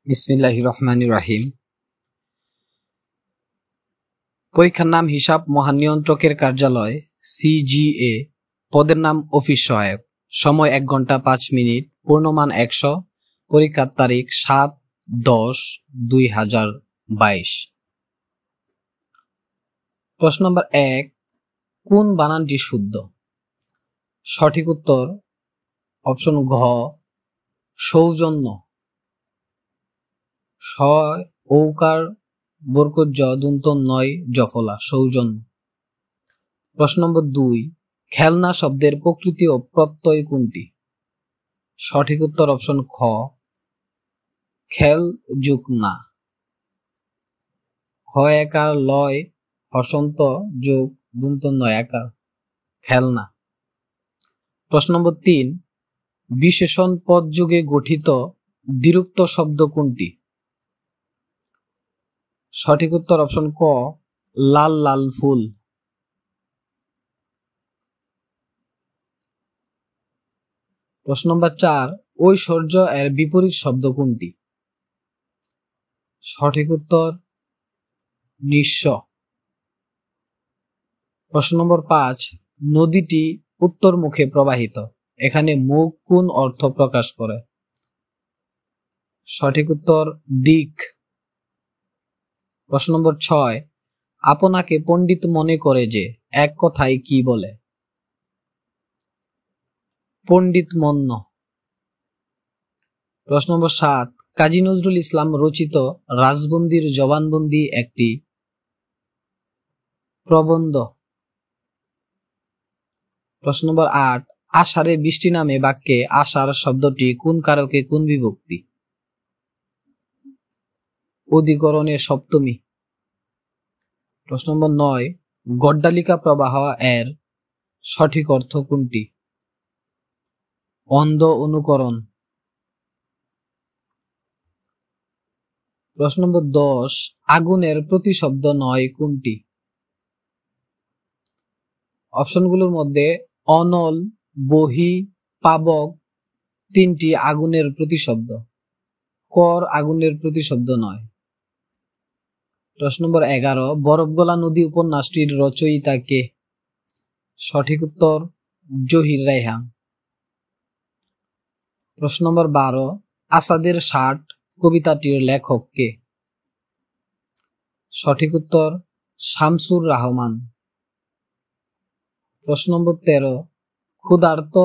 বিসমিল্লাহির রহমানির রহিম। পরীক্ষার নাম হিসাব মহানিয়ন্ত্রকের কার্যালয় সিজিএ। পদের নাম অফিস সহায়ক। সময় 1 ঘন্টা 5 মিনিট। পূর্ণমান 100। পরীক্ষার তারিখ 7/10/2022। প্রশ্ন নম্বর 1, কোন বানানটি শুদ্ধ? সঠিক উত্তর অপশন ঘ, সৌজন্য। স ঔকার বরকত জ দন্ত নয় জফলা, সৌজন্য। প্রশ্ন নম্বর 2, খেলনা শব্দের প্রকৃতি ও প্রত্যয় কোনটি? সঠিক উত্তর অপশন খ, খেল যুগ না। খ একার লয় হসন্ত যোগ দন্ত নয় একার, খেলনা। প্রশ্ন নম্বর 3, বিশেষণ পদ যুগে গঠিত দ্বিরুক্ত শব্দ কোনটি? সঠিক উত্তর অপশন ক, লাল লাল ফুল। প্রশ্ন নম্বর 4, ঐশ্বর্য এর বিপরীত শব্দ কোনটি? সঠিক উত্তর নিঃস্ব। প্রশ্ন নম্বর 5, নদীটি উত্তর মুখে প্রবাহিত, এখানে মুখ কোন অর্থ প্রকাশ করে? সঠিক উত্তর দিক। প্রশ্ন নম্বর 6, আপনাকে পণ্ডিত মনে করে যে এক কথায় কি বলে? পণ্ডিত মন্য। প্রশ্ন নম্বর 7, কাজী নজরুল ইসলাম রচিত রাজবন্দির জবানবন্দি একটি প্রবন্ধ। প্রশ্ন নম্বর 8, আষাঢ়ে বৃষ্টি নামে বাক্যে আষাঢ় শব্দটি কোন কারকে কোন বিভক্তি? অধিকরণে সপ্তমী। প্রশ্ন নম্বর 9, গড্ডালিকা প্রবাহ এর সঠিক অর্থ কোনটি? অন্ধ অনুকরণ। প্রশ্ন নম্বর 10, আগুনের প্রতিশব্দ নয় কোনটি? অপশনগুলোর মধ্যে অনল, বহি, পাবক তিনটি আগুনের প্রতিশব্দ। কর আগুনের প্রতিশব্দ নয়। প্রশ্ন নম্বর 11, বরফগলা নদী উপন্যাসটির রচয়িতা কে? সঠিক উত্তর জহির রায়হান। প্রশ্ন নম্বর 12, আসাদের 60 কবিতাটির লেখক কে? সঠিক উত্তর শামসুর রাহমান। প্রশ্ন নম্বর 13, ক্ষুধার্ত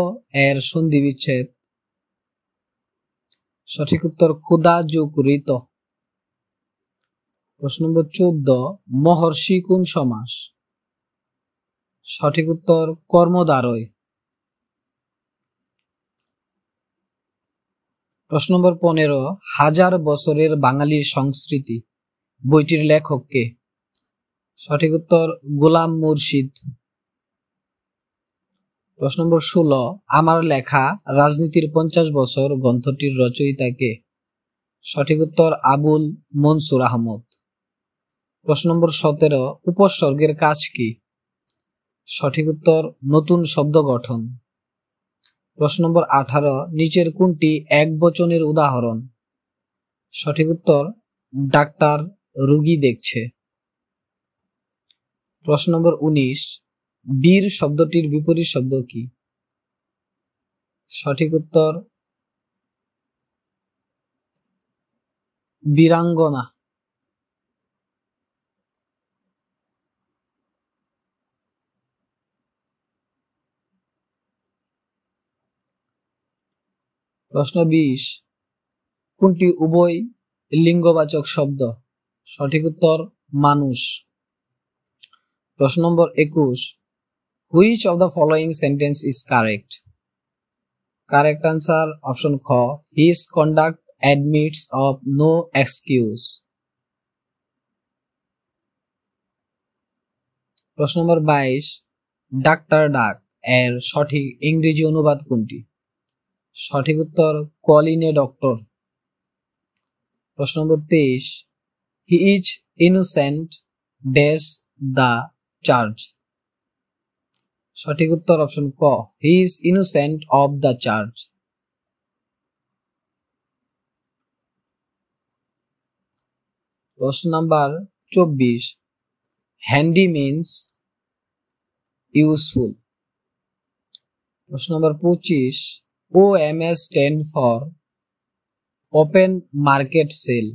এর সন্ধি বিচ্ছেদ? সঠিক উত্তর ক্ষুধা যোগ ঋত। প্রশ্ন নম্বর 14, মহর্ষি কোন সমাস? সঠিক উত্তর কর্মদ্বারয়। প্রশ্ন নম্বর 15, হাজার বছরের বাঙালির সংস্কৃতি বইটির লেখক কে? সঠিক উত্তর গোলাম মুর্শিদ। প্রশ্ন নম্বর 16, আমার লেখা রাজনীতির 50 বছর গ্রন্থটির রচয়িতা কে? সঠিক উত্তর আবুল মনসুর আহমদ। প্রশ্ন নম্বর 17, উপসর্গের কাজ কি? সঠিক উত্তর নতুন শব্দ গঠন। প্রশ্ন নম্বর 18, নিচের কোনটি এক বচনের উদাহরণ? সঠিক উত্তর ডাক্তার রোগী দেখছে। প্রশ্ন নম্বর 19, বীর শব্দটির বিপরীত শব্দ কি? সঠিক উত্তর বীরাঙ্গনা। প্রশ্ন 20, কোনটি উভয় লিঙ্গবাচক শব্দ? সঠিক উত্তর মানুষ। প্রশ্ন নম্বর 21, which of the following sentence is correct? Correct answer option খ, his conduct admits of no excuse. প্রশ্ন নম্বর 22, ডাক্তার ডাক এর সঠিক ইংরেজি অনুবাদ কোনটি? সঠিক উত্তর কল ইন এ ডক্টর। প্রশ্ন নম্বর 23, he is innocent dash the charge. সঠিক উত্তর অপশন ক, he is innocent of the charge. প্রশ্ন নাম্বার 24, হ্যান্ডি মিন্স ইউজফুল। প্রশ্ন নাম্বার 25, OMS stand for open market sale.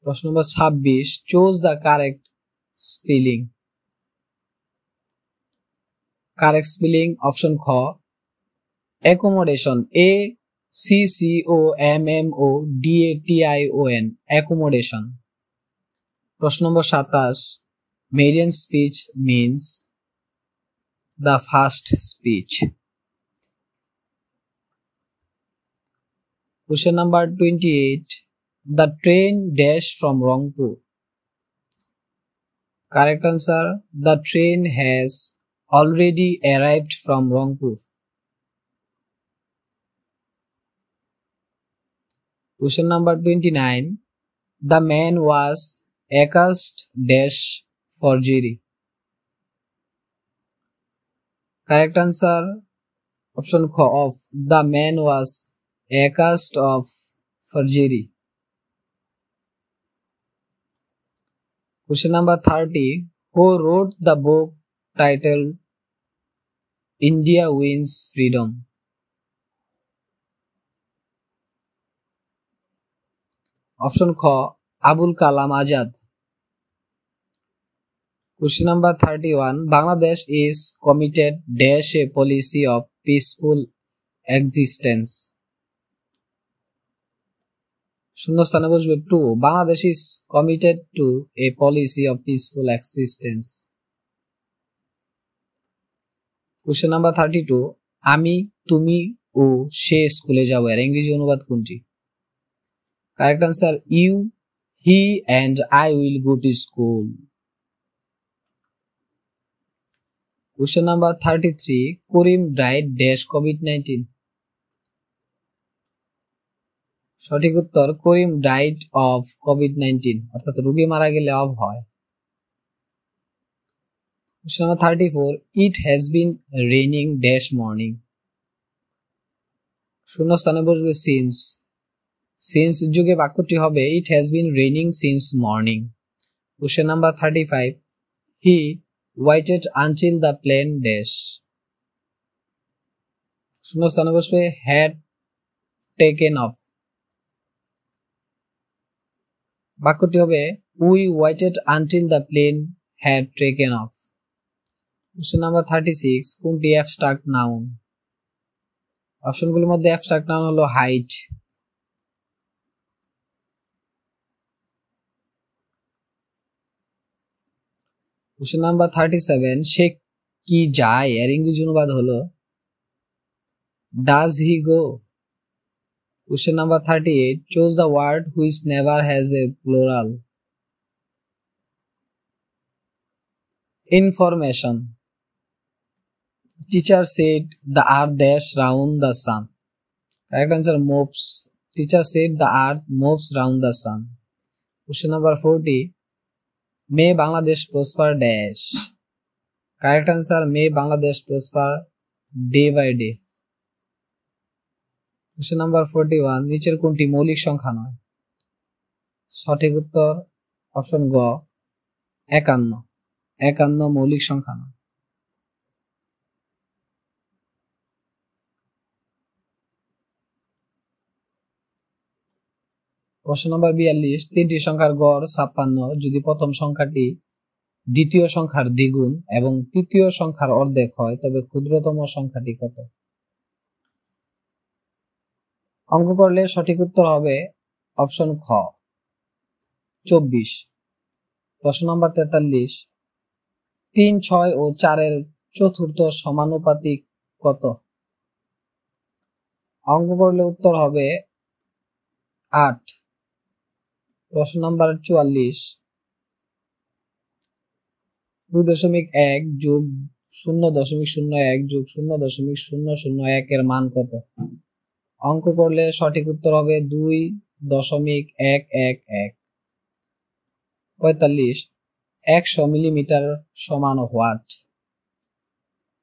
প্রশ্ন নম্বর 26, choose the correct spelling. Correct spelling option খ অ্যাকোমোডেশন, ACCOMMODATION, অ্যাকোমোডেশন। প্রশ্ন নম্বর 27, maiden speech means the first speech. Question number 28, the train dash from Rangpur. Correct answer, the train has already arrived from Rangpur. Question number 29, the man was accused dash forgery. Correct answer, option of the man was accused of forgery. Question number 30, who wrote the book titled India Wins Freedom? Option খ Abul Kalam Azad. Question number 31, Bangladesh is committed dash a policy of peaceful existence. শূন্যস্থানে বসবে to, Bangladesh is committed to a policy of peaceful existence. Question number 32, আমি, তুমি ও সে স্কুলে যাব, এর ইংরেজি অনুবাদ কোনটি? Correct answer, you, he and I will go to school. Question number 33, Karim died dash কোভিড-19। সঠিক উত্তর, করিম ডাইড অফ কোভিড-19, অর্থাৎ রোগী মারা গেলে অফ হয়। Question number 34, it has been raining dash morning. শূন্যস্থানে বসবে সিন্স। সিন্স যুগে বাক্যটি হবে it has been raining since morning. Question number 35, he waited until the plane dash. শূন্যস্থানে বসবে হ্যাড টেকেন অফ। বাক্যটি হবে we waited until the plane had taken off. Question number 36, কোনটি অ্যাবস্ট্রাক্ট নাউন? অপশনগুলোর মধ্যে অ্যাবস্ট্রাক্ট নাউন হলো height. Question number 37, সে কি যায়, এর ইংরেজি অনুবাদ হলো does he go. Question number 38, choose the word which never has a plural. Information. Teacher said the earth dash round the sun. Correct answer, moves. Teacher said the earth moves round the sun. Question number 40, may Bangladesh prosper dash. Correct answer, may Bangladesh prosper day by day. Question number 41, নিচের কোনটি মৌলিক সংখ্যা নয়? সঠিক উত্তর option গ 51। 51 মৌলিক সংখ্যা নয়। প্রশ্ন নম্বর 42, তিনটি সংখ্যার গড় 56 যদি প্রথম সংখ্যাটি দ্বিতীয় সংখ্যার দ্বিগুণ এবং তৃতীয় সংখ্যার অর্ধেক হয় তবে ক্ষুদ্রতম সংখ্যাটি কত? অঙ্ক করলে সঠিক উত্তর হবে অপশন খ 24। প্রশ্ন নম্বর 43, 3, 6 ও 4 এর চতুর্থ সমানুপাতিক কত? অঙ্ক করলে উত্তর হবে 8। প্রশ্ন নম্বর 44, 2.1 যোগ 0.01 যোগ 0.001 এর মান কত? অঙ্ক করলে সঠিক উত্তর হবে 2.111। 45, 100 মিলিমিটার সমান হোয়াট?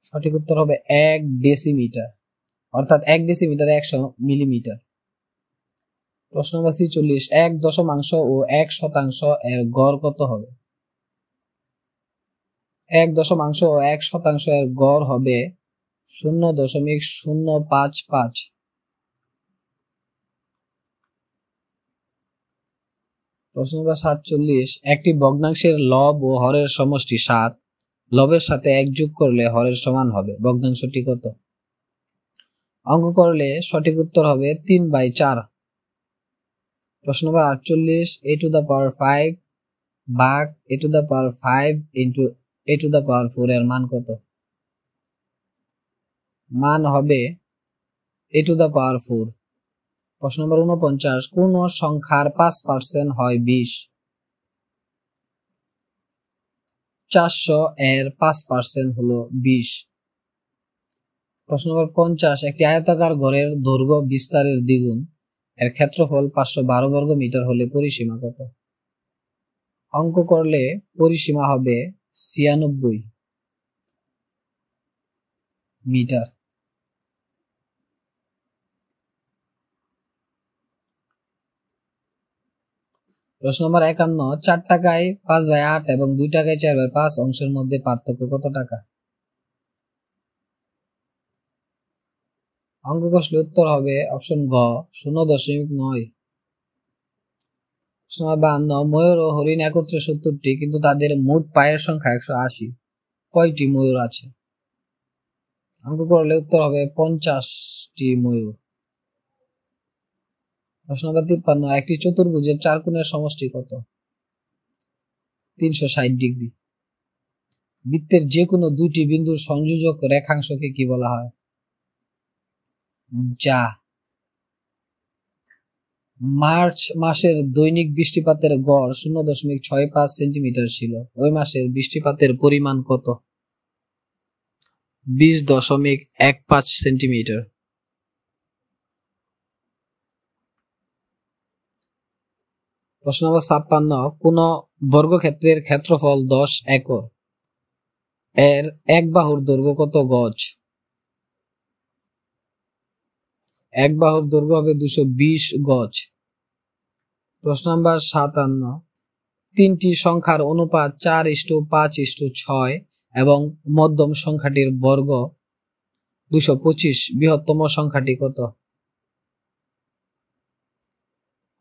সঠিক উত্তর হবে 1 ডেসিমিটার, অর্থাৎ 1 ডেসিমিটার 100 মিলিমিটার। প্রশ্ন নম্বর 46, 1 দশমাংশ ও 1 শতাংশ এর গড় কত হবে? 1 দশমাংশ ও 1 শতাংশ এর গড় হবে 0.055। প্রশ্ন নম্বর 47, একটি ভগ্নাংশের লব ও হরের সমষ্টি 7, লবের সাথে 1 যোগ করলে হরের সমান হবে, ভগ্নাংশটি কত? অঙ্ক করলে সঠিক উত্তর হবে 3/4। প্রশ্ন নম্বর 48, a⁵ ভাগ a⁵ ইন্টু a⁴ এর মান কত? মান হবে a⁴। প্রশ্ন নম্বর 49, কোন সংখ্যার 5% হয় 20? 400 এর 5% হলো 20। প্রশ্ন নম্বর 50, একটি আয়তাকার ঘরের দৈর্ঘ্য বিস্তারের দ্বিগুণ, এর ক্ষেত্রফল 512 বর্গ মিটার হলে পরিসীমা কত? অঙ্ক করলে পরিসীমা হবে 96 মিটার। প্রশ্ন নম্বর 51, 4 টাকায় 5/8 এবং 2 টাকায় 4/5 অংশের মধ্যে পার্থক্য কত টাকা? অঙ্ক কষলে উত্তর হবে অপশন গ 0.9। প্রশ্ন নম্বর 52, ময়ূর ও হরিণ একত্রে 70টি, কিন্তু তাদের মোট পায়ের সংখ্যা 180, কয়টি ময়ূর আছে? অঙ্ক করলে উত্তর হবে 50টি ময়ূর। প্রশ্ন নম্বর 53, একটি চতুর্ভুজের 4 কোণের সমষ্টি কত? 360 ডিগ্রি। বৃত্তের যে কোনো 2টি বিন্দুর সংযোজক রেখাংশকে কি বলা হয়? যা। মার্চ মাসের দৈনিক বৃষ্টিপাতের গড় 0.65 সেন্টিমিটার ছিল, ওই মাসের বৃষ্টিপাতের পরিমাণ কত? 20.15 সেন্টিমিটার। প্রশ্ন নম্বর 56, কোন বর্গক্ষেত্রের ক্ষেত্রফল 10 একর, এর এক বাহুর দৈর্ঘ্য কত গজ? এক বাহুর দৈর্ঘ্য হবে 220 গজ। প্রশ্ন নম্বর 57, 3টি সংখ্যার অনুপাত 4:5:6 এবং মধ্যম সংখ্যাটির বর্গ 225, বৃহত্তম সংখ্যাটি কত?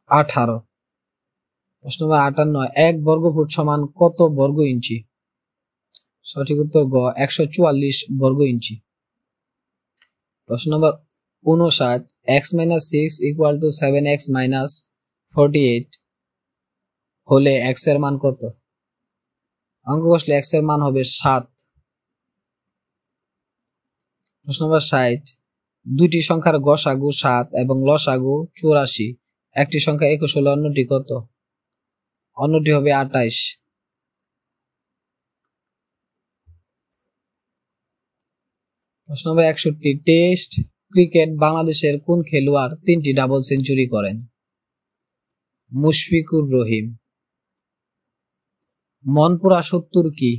18। প্রশ্ন নম্বর 58, 1 বর্গফুট সমান কত বর্গ ইঞ্চি? সঠিক উত্তর গ 144 বর্গ ইঞ্চি। প্রশ্ন নম্বর 59, x - 6 = 7x - 48 হলে x এর মান কত? অঙ্ক কষলে x এর মান হবে 7। প্রশ্ন নম্বর 60, 2টি সংখ্যার গসাগু 7 এবং লসাগু 84, একটি সংখ্যা 21 হলে অন্যটি কত? অন্যটি হবে 28। প্রশ্ন নম্বর 61, টেস্ট ক্রিকেট বাংলাদেশের কোন খেলোয়াড় 3টি ডাবল সেঞ্চুরি করেন? মুশফিকুর রহিম। মনপুরা 70 কি?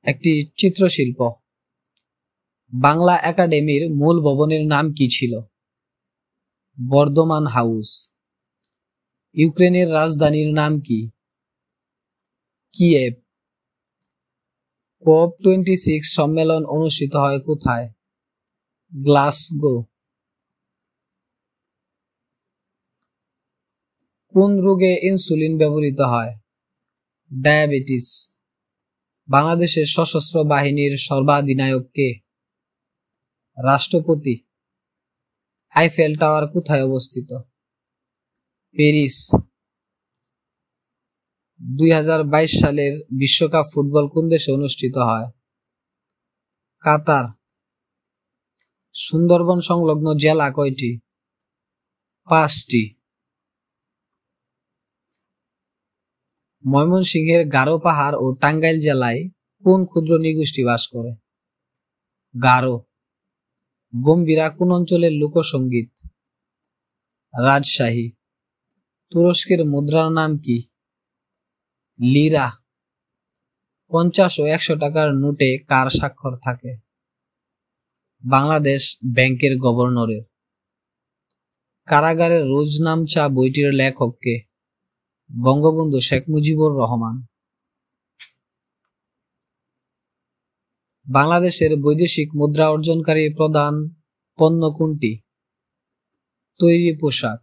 একটি চিত্রশিল্প। বাংলা একাডেমির মূল ভবনের নাম কি ছিল? বর্ধমান হাউস। ইউক্রেনের রাজধানীর নাম কি? কিয়েভ। COP26 সম্মেলন অনুষ্ঠিত হয় কোথায়? গ্লাসগো। কোন রোগে ইনসুলিন ব্যবহৃত হয়? ডায়াবেটিস। বাংলাদেশের সশস্ত্র বাহিনীর সর্বাধিনায়ক কে? রাষ্ট্রপতি। আইফেল টাওয়ার কোথায় অবস্থিত? প্যারিস। 2022 সালের বিশ্বকাপ ফুটবল কোন দেশে অনুষ্ঠিত হয়? কাতার। সুন্দরবন সংলগ্ন জেলা কয়টি? 5টি। ময়মনসিংহের গারো পাহাড় ও টাঙ্গাইল জেলায় কোন ক্ষুদ্র নৃগোষ্ঠী বাস করে? গারো। গম্ভীরা কোন অঞ্চলের লোকসঙ্গীত? রাজশাহী। তুরস্কের মুদ্রার নাম কি? লিরা। 50 ও 100 টাকার নোটে কার স্বাক্ষর থাকে? বাংলাদেশ ব্যাংকের গভর্নরের। কারাগারের রোজনামচা বইটির লেখক কে? বঙ্গবন্ধু শেখ মুজিবুর রহমান। বাংলাদেশের বৈদেশিক মুদ্রা অর্জনকারী প্রধান পণ্য কোনটি? তৈরি পোশাক।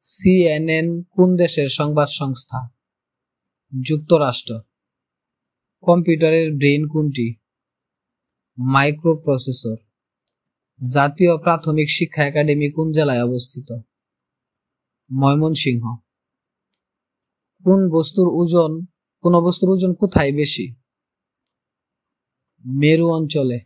CNN কোন দেশের সংবাদ সংস্থা? যুক্তরাষ্ট্র। কম্পিউটারের ব্রেইন কোনটি? মাইক্রোপ্রসেসর। জাতীয় প্রাথমিক শিক্ষা একাডেমি কোন জেলায় অবস্থিত? ময়মনসিংহ। কোন বস্তুর ওজন কোথায় বেশি? মেরু অঞ্চলে।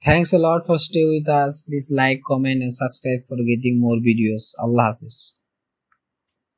Thanks a lot for stay with us. Please like, comment and subscribe for getting more videos. Allah Hafiz.